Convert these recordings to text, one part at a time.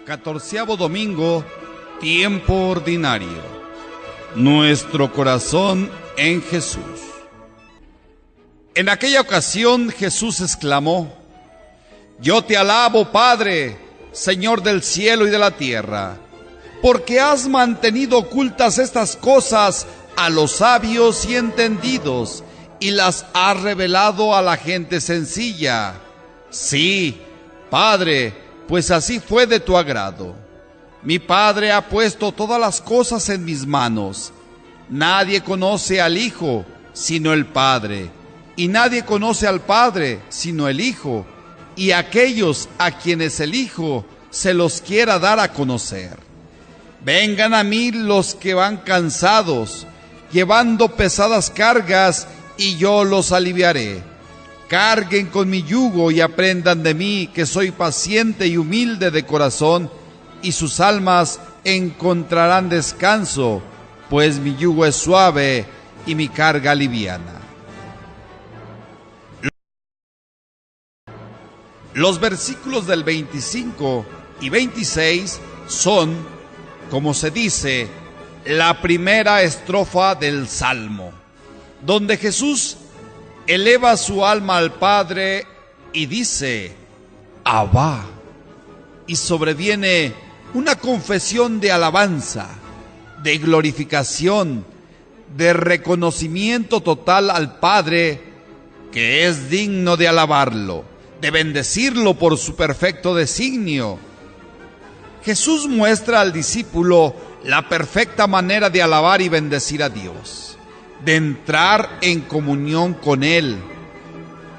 14º domingo, tiempo ordinario. Nuestro corazón en Jesús. En aquella ocasión Jesús exclamó: Yo te alabo, Padre, Señor del cielo y de la tierra, porque has mantenido ocultas estas cosas a los sabios y entendidos, y las has revelado a la gente sencilla. Sí, Padre, pues así fue de tu agrado. Mi Padre ha puesto todas las cosas en mis manos. Nadie conoce al Hijo sino el Padre, y nadie conoce al Padre sino el Hijo, y aquellos a quienes el Hijo se los quiera dar a conocer. Vengan a mí los que van cansados, llevando pesadas cargas, y yo los aliviaré. Carguen con mi yugo y aprendan de mí, que soy paciente y humilde de corazón, y sus almas encontrarán descanso, pues mi yugo es suave y mi carga liviana. Los versículos del 25 y 26 son, como se dice, la primera estrofa del Salmo, donde Jesús eleva su alma al Padre y dice: Abba, y sobreviene una confesión de alabanza, de glorificación, de reconocimiento total al Padre, que es digno de alabarlo, de bendecirlo por su perfecto designio. Jesús muestra al discípulo la perfecta manera de alabar y bendecir a Dios, de entrar en comunión con Él.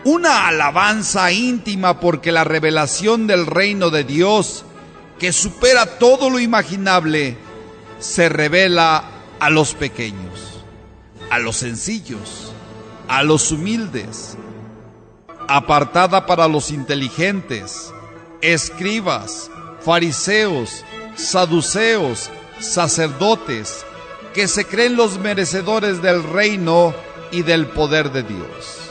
Una alabanza íntima, porque la revelación del reino de Dios, que supera todo lo imaginable, se revela a los pequeños, a los sencillos, a los humildes, apartada para los inteligentes, escribas, fariseos, saduceos, sacerdotes, que se creen los merecedores del reino y del poder de Dios.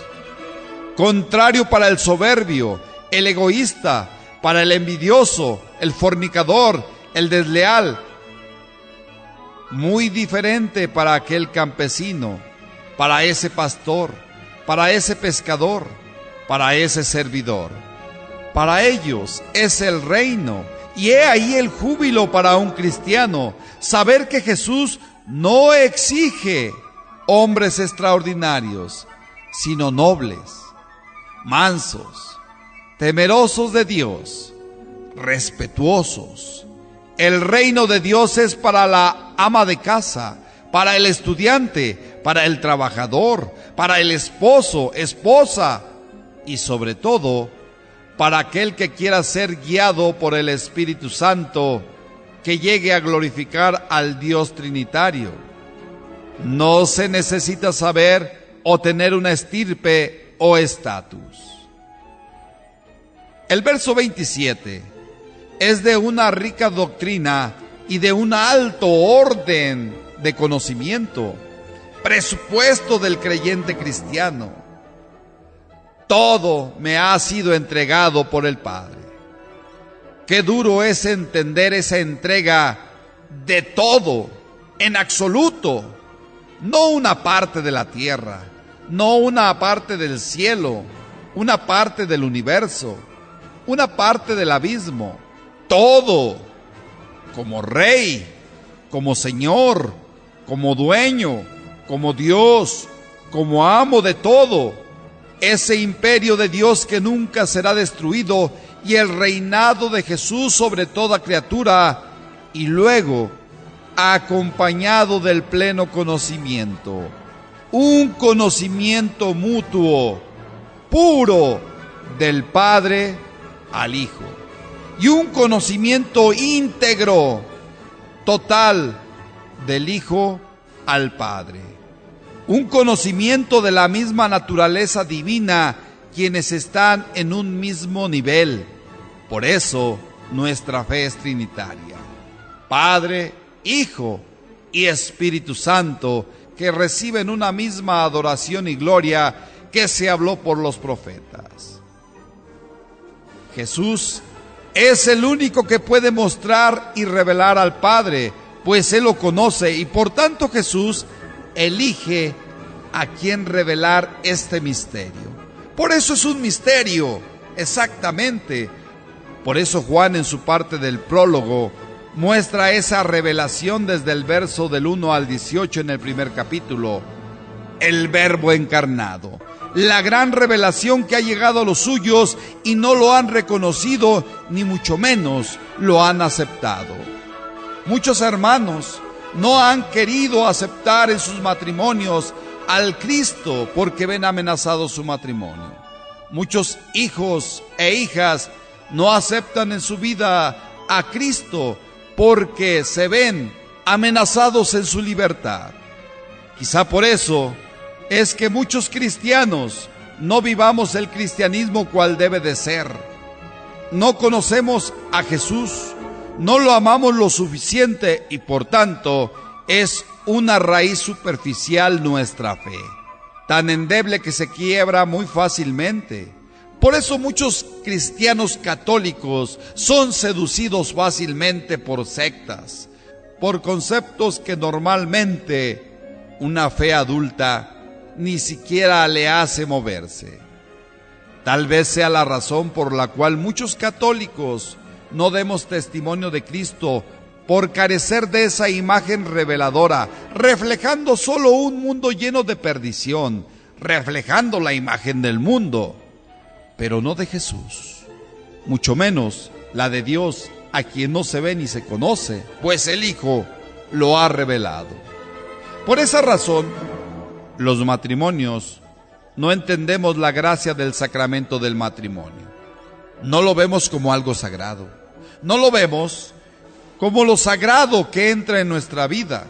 Contrario para el soberbio, el egoísta, para el envidioso, el fornicador, el desleal. Muy diferente para aquel campesino, para ese pastor, para ese pescador, para ese servidor. Para ellos es el reino, y he ahí el júbilo para un cristiano, saber que Jesús no exige hombres extraordinarios, sino nobles, mansos, temerosos de Dios, respetuosos. El reino de Dios es para la ama de casa, para el estudiante, para el trabajador, para el esposo, esposa, y sobre todo, para aquel que quiera ser guiado por el Espíritu Santo, que llegue a glorificar al Dios Trinitario. No se necesita saber o tener una estirpe o estatus. El verso 27 es de una rica doctrina y de un alto orden de conocimiento, presupuesto del creyente cristiano. Todo me ha sido entregado por el Padre. Qué duro es entender esa entrega de todo, en absoluto, no una parte de la tierra, no una parte del cielo, una parte del universo, una parte del abismo, todo, como Rey, como Señor, como Dueño, como Dios, como amo de todo. Ese imperio de Dios que nunca será destruido, y el reinado de Jesús sobre toda criatura, y luego acompañado del pleno conocimiento, un conocimiento mutuo, puro, del Padre al Hijo, y un conocimiento íntegro, total, del Hijo al Padre. Un conocimiento de la misma naturaleza divina, quienes están en un mismo nivel. Por eso nuestra fe es trinitaria: Padre, Hijo y Espíritu Santo, que reciben una misma adoración y gloria que se habló por los profetas. Jesús Es el único que puede mostrar y revelar al Padre, pues Él lo conoce, y por tanto Jesús elige a quien revelar este misterio. Por eso es un misterio, exactamente. Por eso Juan, en su parte del prólogo, muestra esa revelación desde el verso del 1 al 18 en el primer capítulo. El Verbo encarnado, la gran revelación que ha llegado a los suyos y no lo han reconocido, ni mucho menos lo han aceptado. Muchos hermanos no han querido aceptar en sus matrimonios al Cristo porque ven amenazado su matrimonio. Muchos hijos e hijas no aceptan en su vida a Cristo porque se ven amenazados en su libertad. Quizá por eso es que muchos cristianos no vivamos el cristianismo cual debe de ser. No conocemos a Jesús, no lo amamos lo suficiente y por tanto es una raíz superficial nuestra fe, tan endeble que se quiebra muy fácilmente. Por eso muchos cristianos católicos son seducidos fácilmente por sectas, por conceptos que normalmente una fe adulta ni siquiera le hace moverse. Tal vez sea la razón por la cual muchos católicos no demos testimonio de Cristo por carecer de esa imagen reveladora, reflejando solo un mundo lleno de perdición, reflejando la imagen del mundo, pero no de Jesús, mucho menos la de Dios, a quien no se ve ni se conoce, pues el Hijo lo ha revelado. Por esa razón, los matrimonios no entendemos la gracia del sacramento del matrimonio. No lo vemos como algo sagrado. No lo vemos como lo sagrado que entra en nuestra vida.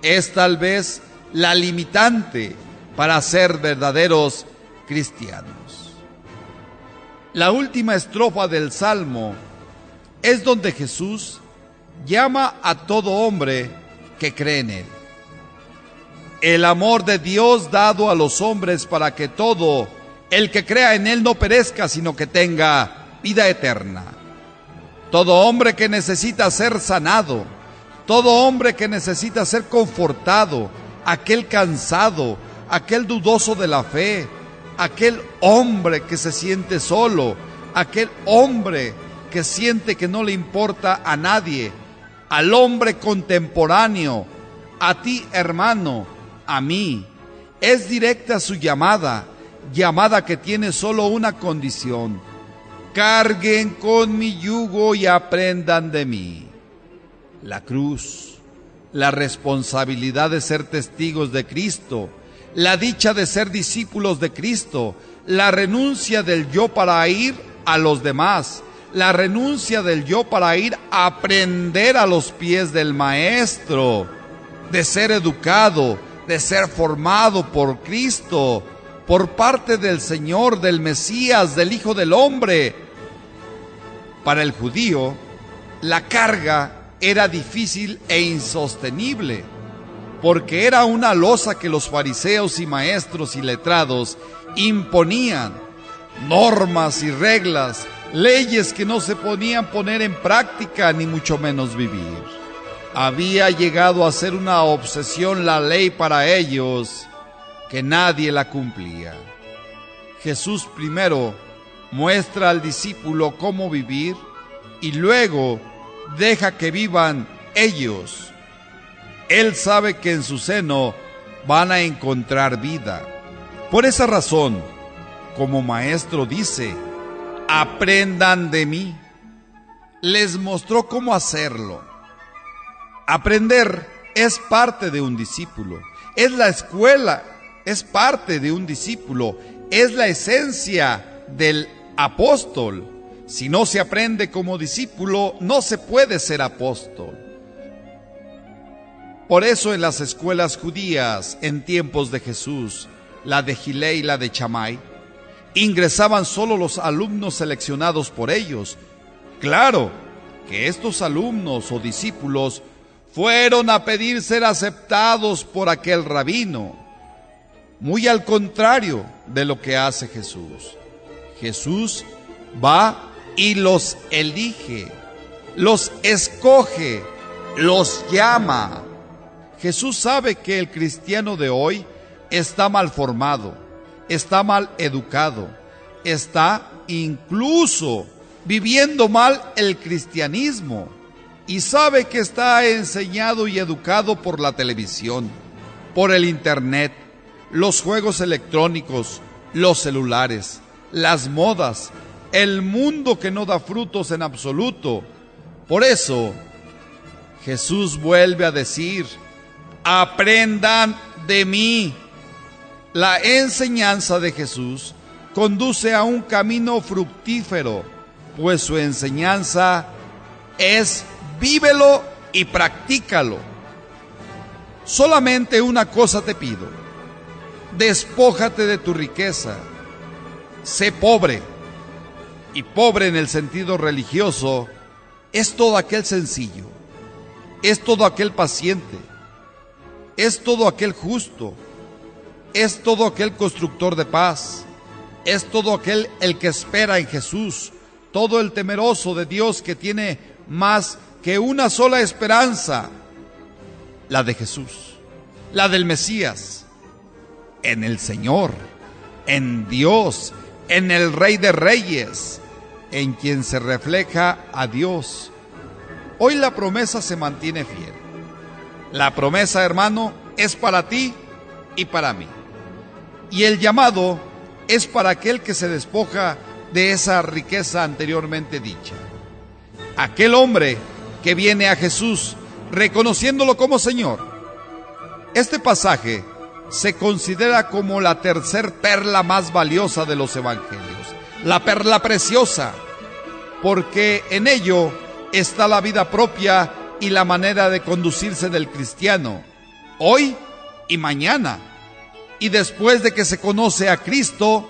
Es tal vez la limitante para ser verdaderos cristianos. La última estrofa del Salmo es donde Jesús llama a todo hombre que cree en Él. El amor de Dios dado a los hombres para que todo el que crea en Él no perezca, sino que tenga vida eterna. Todo hombre que necesita ser sanado, todo hombre que necesita ser confortado, aquel cansado, aquel dudoso de la fe, aquel hombre que se siente solo, aquel hombre que siente que no le importa a nadie, al hombre contemporáneo, a ti hermano, a mí. Es directa su llamada, llamada que tiene solo una condición: carguen con mi yugo y aprendan de mí. La cruz, la responsabilidad de ser testigos de Cristo, la dicha de ser discípulos de Cristo, la renuncia del yo para ir a los demás, la renuncia del yo para ir a aprender a los pies del Maestro, de ser educado, de ser formado por Cristo, por parte del Señor, del Mesías, del Hijo del Hombre. Para el judío, la carga era difícil e insostenible, porque era una losa que los fariseos y maestros y letrados imponían, normas y reglas, leyes que no se podían poner en práctica ni mucho menos vivir. Había llegado a ser una obsesión la ley para ellos, que nadie la cumplía. Jesús primero muestra al discípulo cómo vivir y luego deja que vivan ellos. Él sabe que en su seno van a encontrar vida. Por esa razón, como maestro dice: aprendan de mí. Les mostró cómo hacerlo. Aprender es parte de un discípulo, es la escuela, es parte de un discípulo, es la esencia del apóstol. Si no se aprende como discípulo, no se puede ser apóstol. Por eso en las escuelas judías en tiempos de Jesús, la de Gilé y la de Chamay, ingresaban solo los alumnos seleccionados por ellos. Claro que estos alumnos o discípulos fueron a pedir ser aceptados por aquel rabino, muy al contrario de lo que hace Jesús. Jesús va y los elige, los escoge, los llama. Jesús sabe que el cristiano de hoy está mal formado, está mal educado, está incluso viviendo mal el cristianismo y sabe que está enseñado y educado por la televisión, por el internet, los juegos electrónicos, los celulares, las modas, el mundo que no da frutos en absoluto. Por eso, Jesús vuelve a decir: aprendan de mí. La enseñanza de Jesús conduce a un camino fructífero, pues su enseñanza es vívelo y practícalo. Solamente una cosa te pido: despójate de tu riqueza, sé pobre. Y pobre en el sentido religioso es todo aquel sencillo, es todo aquel paciente, es todo aquel justo, es todo aquel constructor de paz, es todo aquel el que espera en Jesús, todo el temeroso de Dios que tiene más que una sola esperanza, la de Jesús, la del Mesías, en el Señor, en Dios, en el Rey de Reyes, en quien se refleja a Dios. Hoy la promesa se mantiene fiel. La promesa, hermano, es para ti y para mí. Y el llamado es para aquel que se despoja de esa riqueza anteriormente dicha. Aquel hombre que viene a Jesús reconociéndolo como Señor. Este pasaje se considera como la tercer perla más valiosa de los evangelios, la perla preciosa, porque en ello está la vida propia y la manera de conducirse del cristiano, hoy y mañana. Y después de que se conoce a Cristo,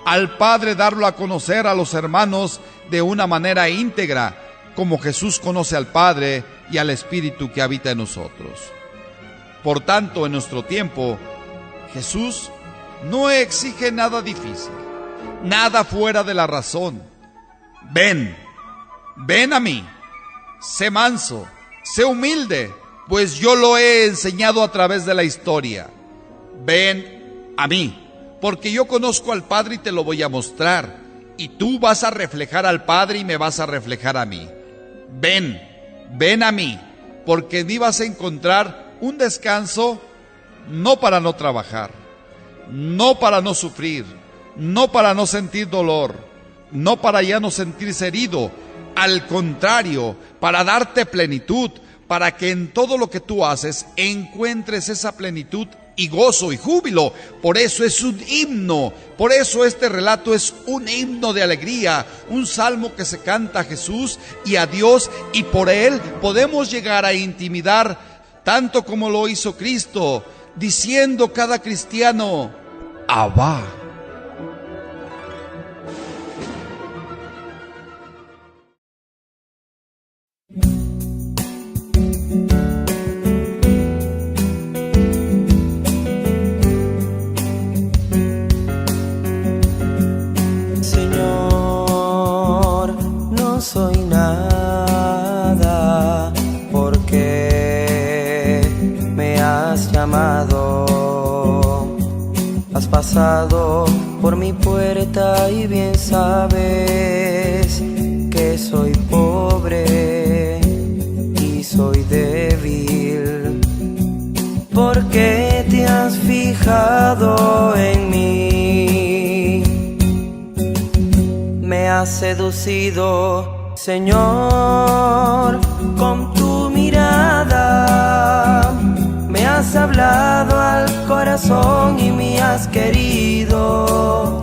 al Padre darlo a conocer a los hermanos de una manera íntegra, como Jesús conoce al Padre y al Espíritu que habita en nosotros. Por tanto, en nuestro tiempo, Jesús no exige nada difícil, nada fuera de la razón. Ven a mí, sé manso, sé humilde, pues yo lo he enseñado a través de la historia. Ven a mí, porque yo conozco al Padre y te lo voy a mostrar, y tú vas a reflejar al Padre y me vas a reflejar a mí. Ven a mí, porque en mí vas a encontrar un descanso, no para no trabajar, no para no sufrir, no para no sentir dolor, no para ya no sentirse herido, al contrario, para darte plenitud, para que en todo lo que tú haces encuentres esa plenitud y gozo y júbilo. Por eso es un himno, por eso este relato es un himno de alegría, un salmo que se canta a Jesús y a Dios, y por él podemos llegar a intimidar tanto como lo hizo Cristo, diciendo cada cristiano: Abba. Señor, no soy nada porque me has llamado. Has pasado por mi puerta y bien sabes que soy pobre y soy débil, porque te has fijado en mí. Me has seducido, Señor, con tu mirada. Me has hablado al corazón y me has querido.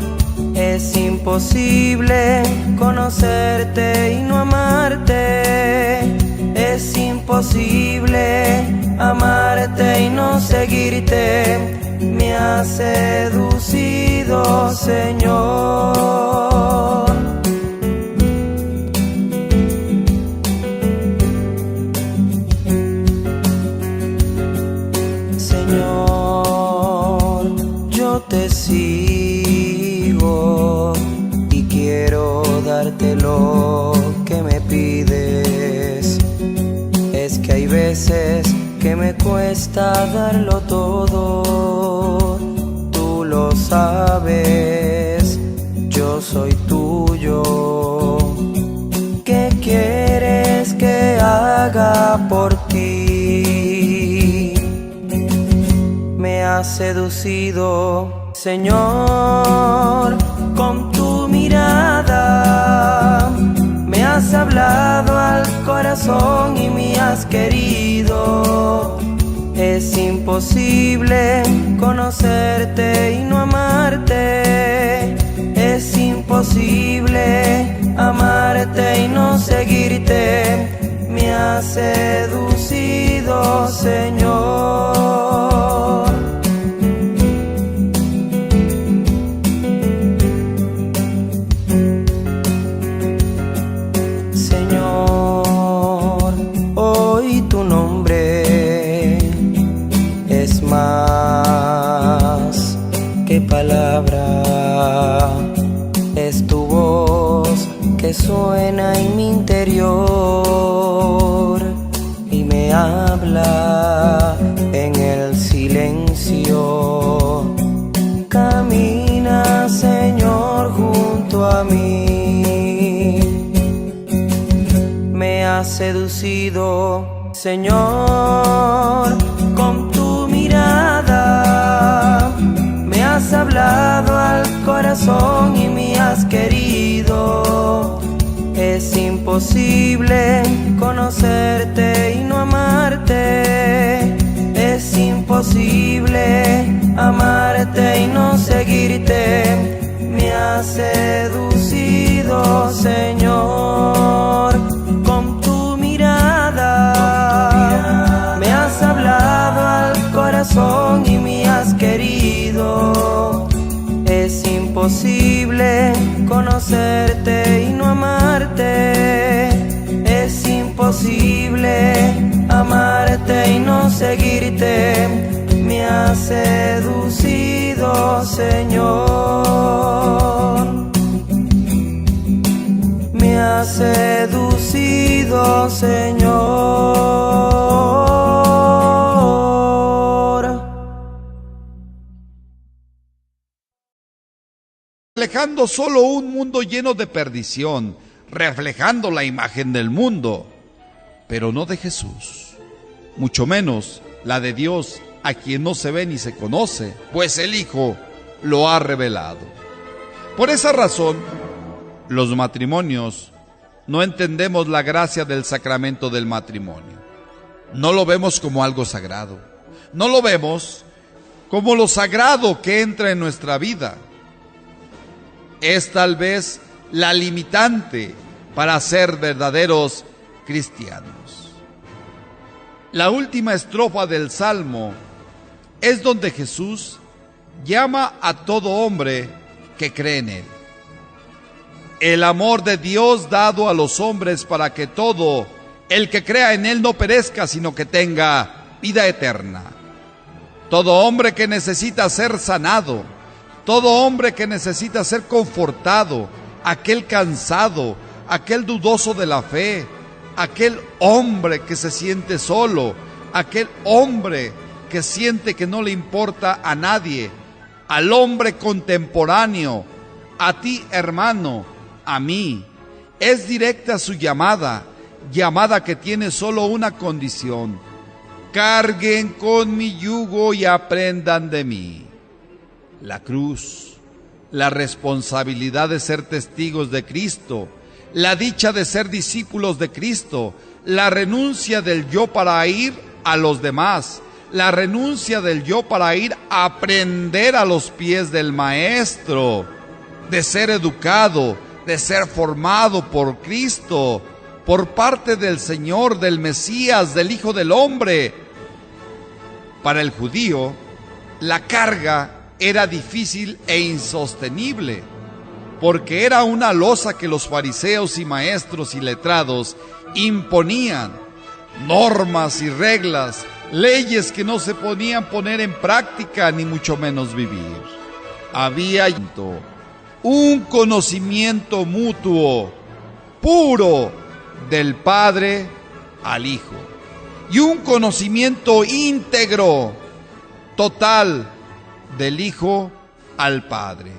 Es imposible conocerte y no amarte. Es imposible amarte y no seguirte. Me has seducido, Señor. Señor, yo te sigo y quiero dar darte lo que me pides. Es que hay veces que me cuesta darlo todo. Tú lo sabes, yo soy tuyo. ¿Qué quieres que haga por ti? Me has seducido, Señor, con tu mirada. Me has hablado al corazón y me has querido. Es imposible conocerte y no amarte. Es imposible amarte y no seguirte. Me has seducido, Señor. Señor, hoy tu nombre es más que palabra. Es tu voz que suena en mi interior y me habla en el silencio. Camina, Señor, junto a mí. Me has seducido, Señor, con tu mirada. Me has hablado al corazón y me has querido. Es imposible conocerte y no amarte. Es imposible amarte y no seguirte. Me has seducido, Señor, con tu mirada. Me has hablado al corazón y me has querido. Es imposible conocerte y no amarte. Es imposible amarte y no seguirte. Me has seducido, Señor. Me has seducido, Señor. Reflejando solo un mundo lleno de perdición, reflejando la imagen del mundo, pero no de Jesús, mucho menos la de Dios, a quien no se ve ni se conoce, pues el Hijo lo ha revelado. Por esa razón, los matrimonios no entendemos la gracia del sacramento del matrimonio. No lo vemos como algo sagrado, no lo vemos como lo sagrado que entra en nuestra vida. Es tal vez la limitante para ser verdaderos cristianos. La última estrofa del Salmo es donde Jesús llama a todo hombre que cree en Él. El amor de Dios dado a los hombres para que todo el que crea en Él no perezca, sino que tenga vida eterna. Todo hombre que necesita ser sanado, todo hombre que necesita ser confortado, aquel cansado, aquel dudoso de la fe, aquel hombre que se siente solo, aquel hombre que siente que no le importa a nadie, al hombre contemporáneo, a ti, hermano, a mí. Es directa su llamada que tiene solo una condición: carguen con mi yugo y aprendan de mí. La cruz, la responsabilidad de ser testigos de Cristo, la dicha de ser discípulos de Cristo, la renuncia del yo para ir a los demás, la renuncia del yo para ir a aprender a los pies del Maestro, de ser educado, de ser formado por Cristo, por parte del Señor, del Mesías, del Hijo del Hombre. Para el judío, la carga era difícil e insostenible, porque era una losa que los fariseos y maestros y letrados imponían, normas y reglas, leyes que no se podían poner en práctica ni mucho menos vivir. Había un conocimiento mutuo puro del Padre al Hijo, y un conocimiento íntegro, total, del Hijo al Padre.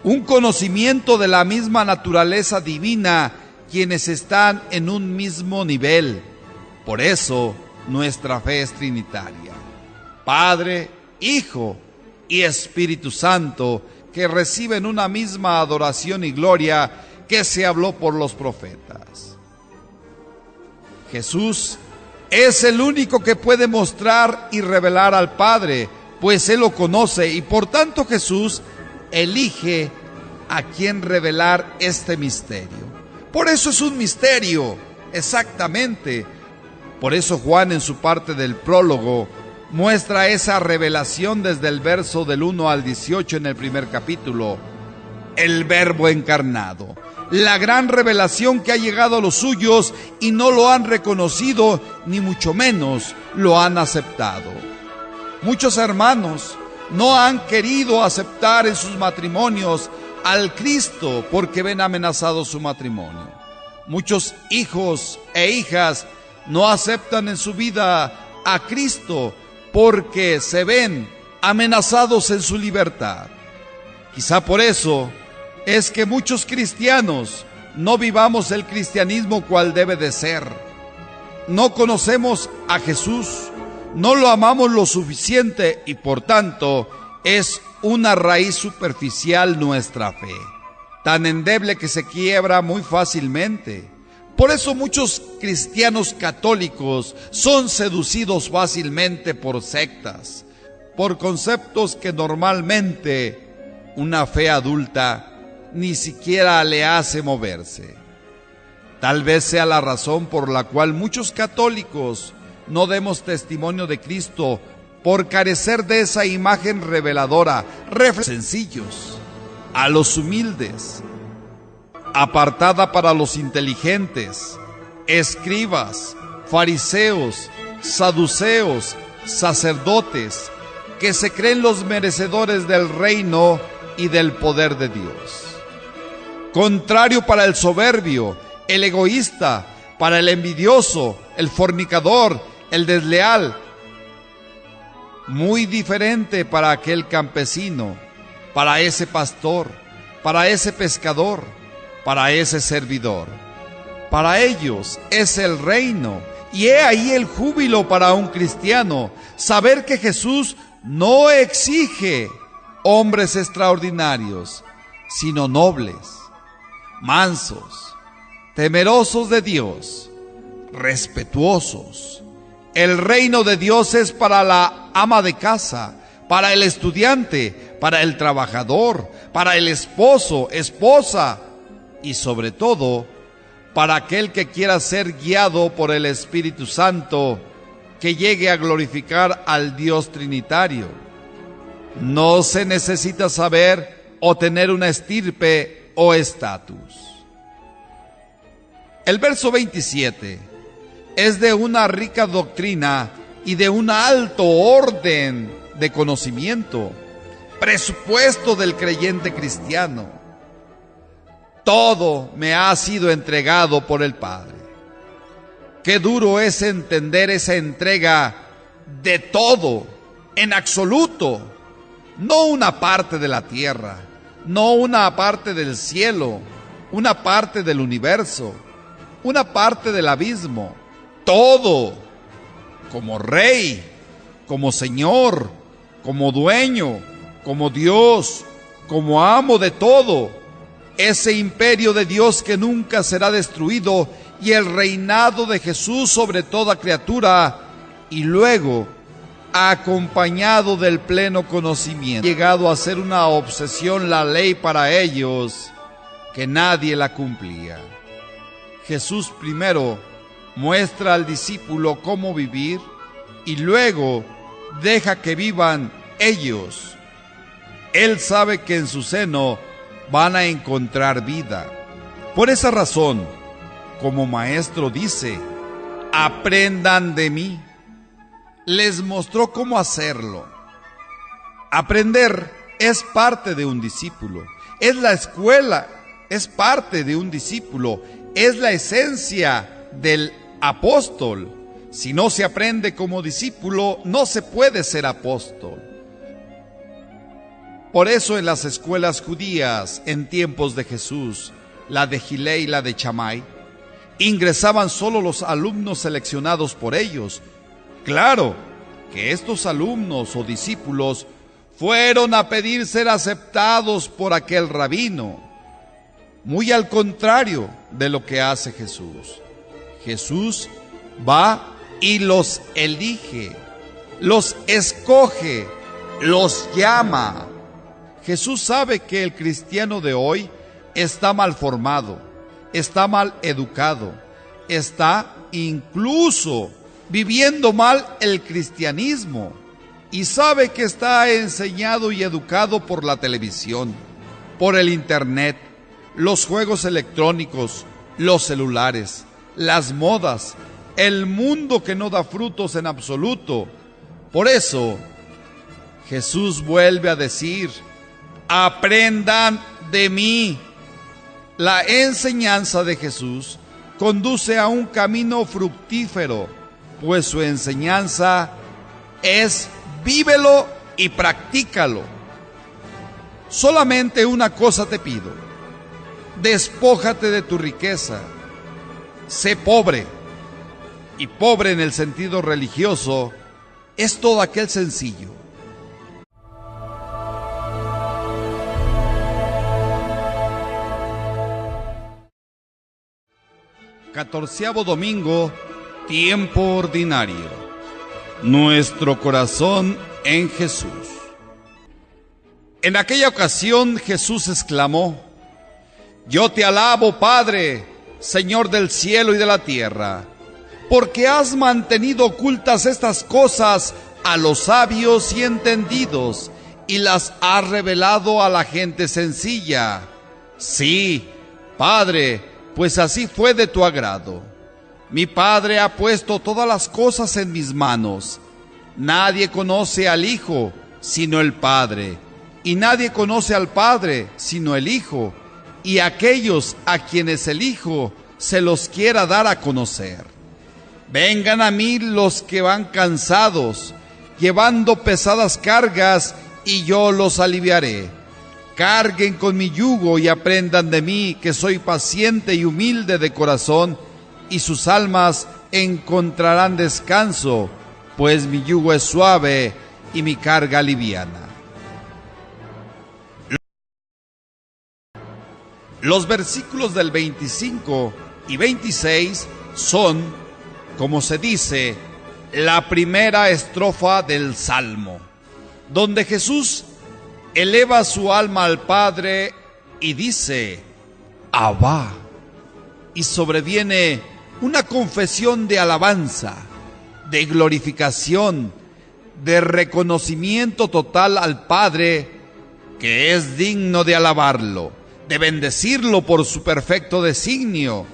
Un conocimiento de la misma naturaleza divina, quienes están en un mismo nivel. Por eso nuestra fe es trinitaria: Padre, Hijo y Espíritu Santo, que reciben una misma adoración y gloria que se habló por los profetas. Jesús es el único que puede mostrar y revelar al Padre, pues Él lo conoce, y por tanto Jesús elige a quien revelar este misterio. Por eso es un misterio, exactamente. Por eso Juan, en su parte del prólogo, muestra esa revelación desde el verso del 1 al 18 en el primer capítulo: el Verbo encarnado. La gran revelación que ha llegado a los suyos y no lo han reconocido, ni mucho menos lo han aceptado. Muchos hermanos no han querido aceptar en sus matrimonios al Cristo porque ven amenazado su matrimonio. Muchos hijos e hijas no aceptan en su vida a Cristo porque se ven amenazados en su libertad. Quizá por eso es que muchos cristianos no vivamos el cristianismo cual debe de ser. No conocemos a Jesús, no lo amamos lo suficiente y por tanto es una raíz superficial nuestra fe, tan endeble que se quiebra muy fácilmente. Por eso muchos cristianos católicos son seducidos fácilmente por sectas, por conceptos que normalmente una fe adulta ni siquiera le hace moverse. Tal vez sea la razón por la cual muchos católicos no demos testimonio de Cristo, por carecer de esa imagen reveladora, sencillos, a los humildes, apartada para los inteligentes, escribas, fariseos, saduceos, sacerdotes, que se creen los merecedores del reino y del poder de Dios. Contrario para el soberbio, el egoísta, para el envidioso, el fornicador, el desleal. Muy diferente para aquel campesino, para ese pastor, para ese pescador, para ese servidor. Para ellos es el reino, y he ahí el júbilo para un cristiano, saber que Jesús no exige hombres extraordinarios, sino nobles, mansos, temerosos de Dios, respetuosos. El reino de Dios es para la ama de casa, para el estudiante, para el trabajador, para el esposo, esposa y sobre todo para aquel que quiera ser guiado por el Espíritu Santo, que llegue a glorificar al Dios Trinitario. No se necesita saber o tener una estirpe o estatus. El verso 27 es de una rica doctrina y de un alto orden de conocimiento, presupuesto del creyente cristiano. Todo me ha sido entregado por el Padre. Qué duro es entender esa entrega de todo, en absoluto, no una parte de la tierra, no una parte del cielo, una parte del universo, una parte del abismo, todo, como rey, como señor, como dueño, como Dios, como amo de todo, ese imperio de Dios que nunca será destruido y el reinado de Jesús sobre toda criatura, y luego, acompañado del pleno conocimiento, ha llegado a ser una obsesión la ley para ellos, que nadie la cumplía. Jesús primero muestra al discípulo cómo vivir y luego deja que vivan ellos. Él sabe que en su seno van a encontrar vida. Por esa razón, como maestro dice, aprendan de mí. Les mostró cómo hacerlo. Aprender es parte de un discípulo. Es la escuela, es parte de un discípulo. es la esencia del apóstol. Si no se aprende como discípulo, no se puede ser apóstol. Por eso en las escuelas judías, en tiempos de Jesús, la de Gilé y la de Chamay, ingresaban solo los alumnos seleccionados por ellos. Claro que estos alumnos o discípulos fueron a pedir ser aceptados por aquel rabino, muy al contrario de lo que hace Jesús. Jesús va y los elige, los escoge, los llama. Jesús sabe que el cristiano de hoy está mal formado, está mal educado, está incluso viviendo mal el cristianismo y sabe que está enseñado y educado por la televisión, por el internet, los juegos electrónicos, los celulares, las modas, el mundo que no da frutos en absoluto. Por eso, Jesús vuelve a decir: aprendan de mí. La enseñanza de Jesús conduce a un camino fructífero, pues su enseñanza es vívelo y practícalo. Solamente una cosa te pido: despójate de tu riqueza, sé pobre. Y pobre en el sentido religioso es todo aquel sencillo. 14º domingo, tiempo ordinario. Nuestro corazón en Jesús. En aquella ocasión Jesús exclamó: Yo te alabo, Padre, Señor del cielo y de la tierra, porque has mantenido ocultas estas cosas a los sabios y entendidos, y las has revelado a la gente sencilla. Sí, Padre, pues así fue de tu agrado. Mi Padre ha puesto todas las cosas en mis manos. Nadie conoce al Hijo sino el Padre, y nadie conoce al Padre sino el Hijo, y aquellos a quienes el Hijo se los quiera dar a conocer. Vengan a mí los que van cansados, llevando pesadas cargas, y yo los aliviaré. Carguen con mi yugo y aprendan de mí, que soy paciente y humilde de corazón, y sus almas encontrarán descanso, pues mi yugo es suave y mi carga liviana. Los versículos del 25 y 26 son, como se dice, la primera estrofa del Salmo, donde Jesús eleva su alma al Padre y dice: Abba, y sobreviene una confesión de alabanza, de glorificación, de reconocimiento total al Padre, que es digno de alabarlo, de bendecirlo por su perfecto designio.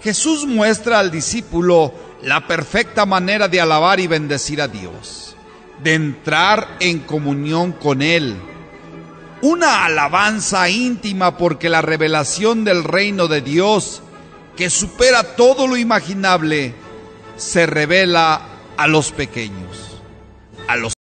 Jesús muestra al discípulo la perfecta manera de alabar y bendecir a Dios, de entrar en comunión con Él. Una alabanza íntima, porque la revelación del reino de Dios, que supera todo lo imaginable, se revela a los pequeños, a los